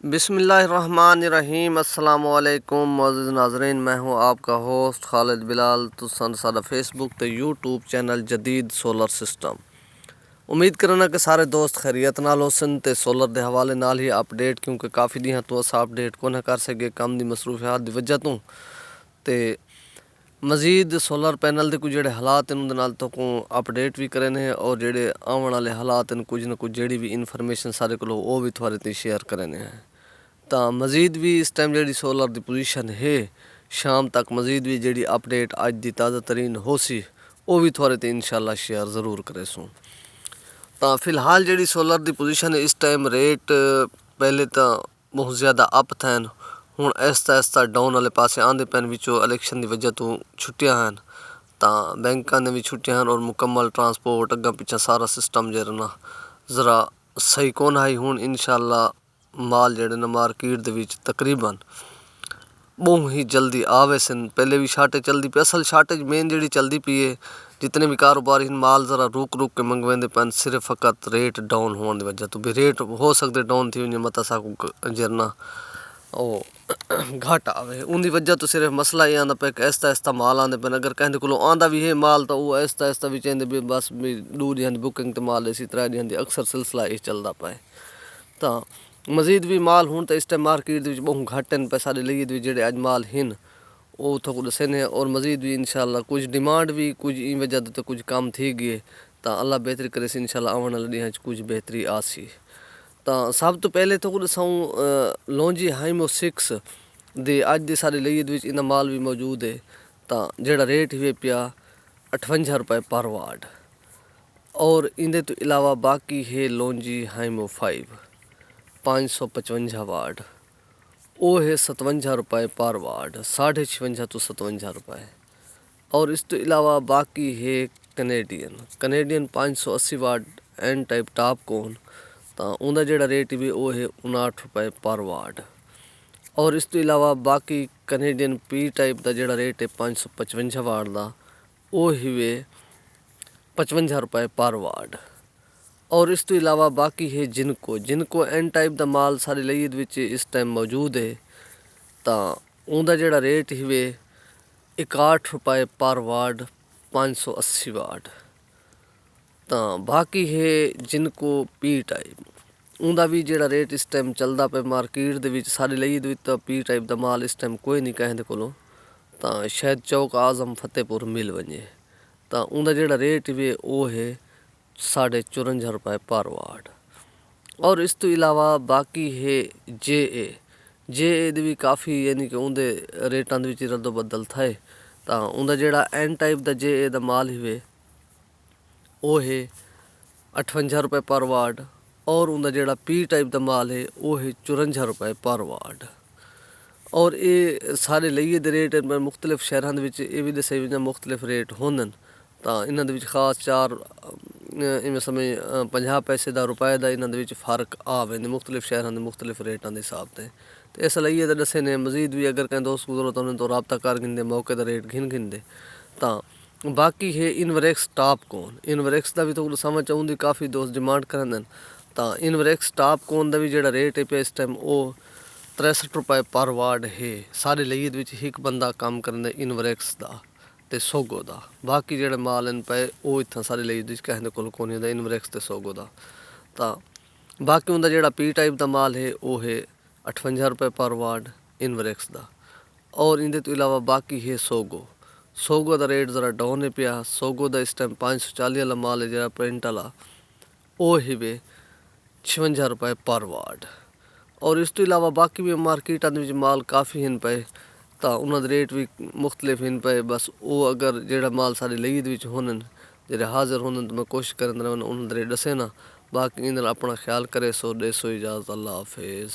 बिस्मिल्लाहिर्रहमानिर्रहीम। अस्सलामुअलैकुम मुअज़्ज़िज़ नाज़रीन, मैं हूँ आपका होस्ट खालिद बिलाल। तुसन साडा फेसबुक ते यूट्यूब चैनल जदीद सोलर सिस्टम। उम्मीद करना कि सारे दोस्त खैरियत नाल होसन ते सोलर के हवाले नाल ही अपडेट, क्योंकि काफ़ी दिन तो अस अपडेट को ना कर सके कम की मसरूफियात की वजह तो ते मजीद सोलर पैनल के कुछ जोड़े हालात हैं उनके नाल तो अपडेट भी करे ने और जोड़े आने वाले हालात हैं कुछ ना कुछ जी भी इन्फॉर्मेशन सारे को वो भी थोड़े ते शेयर करे ने हैं। तो मजीद भी इस टाइम जी सोलर की पोजीशन है शाम तक मजीद भी जी अपडेट अज की ताज़ा तरीन हो सी वो भी थोड़े ते इंशाल्लाह शेयर ज़रूर करे सूँ। तो फिलहाल जी सोलर की पोजीशन है इस टाइम रेट पहले तो बहुत ज़्यादा अप थे, हूँ ऐसा ऐसा डाउन वाले पास आंदे पैन विचों इलैक्शन की वजह तो छुट्टियां हैं तो बैंकों ने भी छुट्टियां हैं और मुकम्मल ट्रांसपोर्ट अगर पिछा सारा सिस्टम जो ना ज़रा सही कौन है। हूँ इंशाल्लाह माल जड़े ना मार्केट के तकरीबन बहुत ही जल्दी आवे सन। पहले भी शार्टेज चलती पी, असल शार्टेज मेन जी चलती पी है। जितने भी कारोबार इन माल ज़रा रुक रुक के मंगवाते पैन सिर्फ फ़कत रेट डाउन होने की वजह तो भी रेट हो सकते डाउन थी वजे मत असां जरना ओ घट आवे उनकी वजह तो सिर्फ मसला ये आंदा पे कि ऐसा ऐसा माल आंदे पैन। अगर कहते को आंदा भी है माल तो वो ऐसा ऐसा भी चेंदे भी बस भी 2 दिन की बुकिंग तो माल इसी तरह दी अक्सर सिलसिला ये चलता पाए। तो मजीद भी माल हूँ तो इस टाइम मार्केट बहुत घट हैं पैसा लिए भी जोड़े अज माल हैं वो थोड़ा दसे ने और मजीद भी इंशाल्लाह कुछ डिमांड भी कुछ इन वजह तो कुछ कम थी गए तो अल्लाह बेहतरी करे इंशाल्लाह आने वाले दिन कुछ बेहतरी आसी। तो सब तो पहले तो दसाऊँ लॉन्जी हाइमो 6 दे अज के सारे लिए इन माल भी मौजूद है तो जोड़ा रेट हुए पिया 58 रुपये पर वाट और इनके तो इलावा बाकी है लॉन्जी हाइमो 5 555 वाट वो है 57 रुपये पर वाट 56.5 तो 57 रुपये। और इस तो इलावा बाकी है Canadian 580 what an type top कौन तो उनका जोड़ा रेट भी वो है 59 रुपये पर वाट। और इस तो इलावा बाकी कनेडियन पी टाइप का जोड़ा रेट है 555 वाट का वो हुए 55 रुपये पर वाट। और इस तो इलावा बाकी है जिनको एन टाइप का माल सारी लईद इस टाइम मौजूद है तो उनका जोड़ा रेट हुए 61 रुपये पर वाट 580 वाट। तो बाकी है जिनको पी टाइप उनका भी जोड़ा रेट इस टाइम चलता पे मार्केट के सारी लईद तो पी टाइप का माल इस टाइम कोई नहीं कहते को तो शायद चौक आज़म फतेहपुर मिल वजे तो उनका जोड़ा रेट भी वो है 54.5 रुपये पर वाट। और इस तो इलावा बाकी है जे भी काफ़ी यानी कि उनके रेटां के रद्दो बदल थे तो उनका जोड़ा एन टाइप का जे का माल हुए वो है 58 रुपये पर वाट और उनका जोड़ा पी टाइप का माल है वो है 54 रुपये पर वाट। और ये सारे लिए रेट मुख्तलिफ शहरों के भी दसे भी मुख्तलिफ रेट होंगे तो इन्होंने खास 4 इवें समय 50 पैसे का रुपए का इन्होंने फ़र्क आ वेंदे मुख्तलिफ शहरों के मुख्तलिफ रेटों के हिसाब से। तो इस लिए तो दसे ने मजीद भी अगर कहीं दोस्त गुजरो तो उन्हें तो रबता कर गिनते मौके का रेट गिनते। तो बाकी है इनवरेक्स टॉप इनवरेक्स का भी तो समझ आऊँगी काफ़ी दोस्त डिमांड करें तो इनवरेक्स टॉप का भी जो रेट है पे इस टाइम वो 63 रुपये पर वाट है। सारे लईद एक बंदा काम करें इनवरेक्स का ते सोगो का बाकी जोड़े माल हैं पे वो इतना सारे लईद कहने को इनवरेक्स ते सोगो का। तो बाकी उनका जोड़ा पी टाइप का माल है वो है 58 रुपये पर वाट इनवरेक्स का। और इनके तो इलावा बाकी है सोगो का रेट ज़रा डाउन है पिया। सोगो का इस टाइम 540 वाला माल है जो प्रिंट वाला वो है 56 रुपये पर वाट। और इस तो इलावा बाकी भी मार्केटा माल काफ़ी हैं पे तो उन्होंने रेट भी मुख्तलिफ हैं पे। बस वो अगर जोड़ा माल सारे लईद होने जो हाजिर होने तो मैं कोशिश करें उन्होंने रेट दसे ना। बाकी इन अपना ख्याल करे सो दे सो इजाज़त अल्लाह हाफिज़।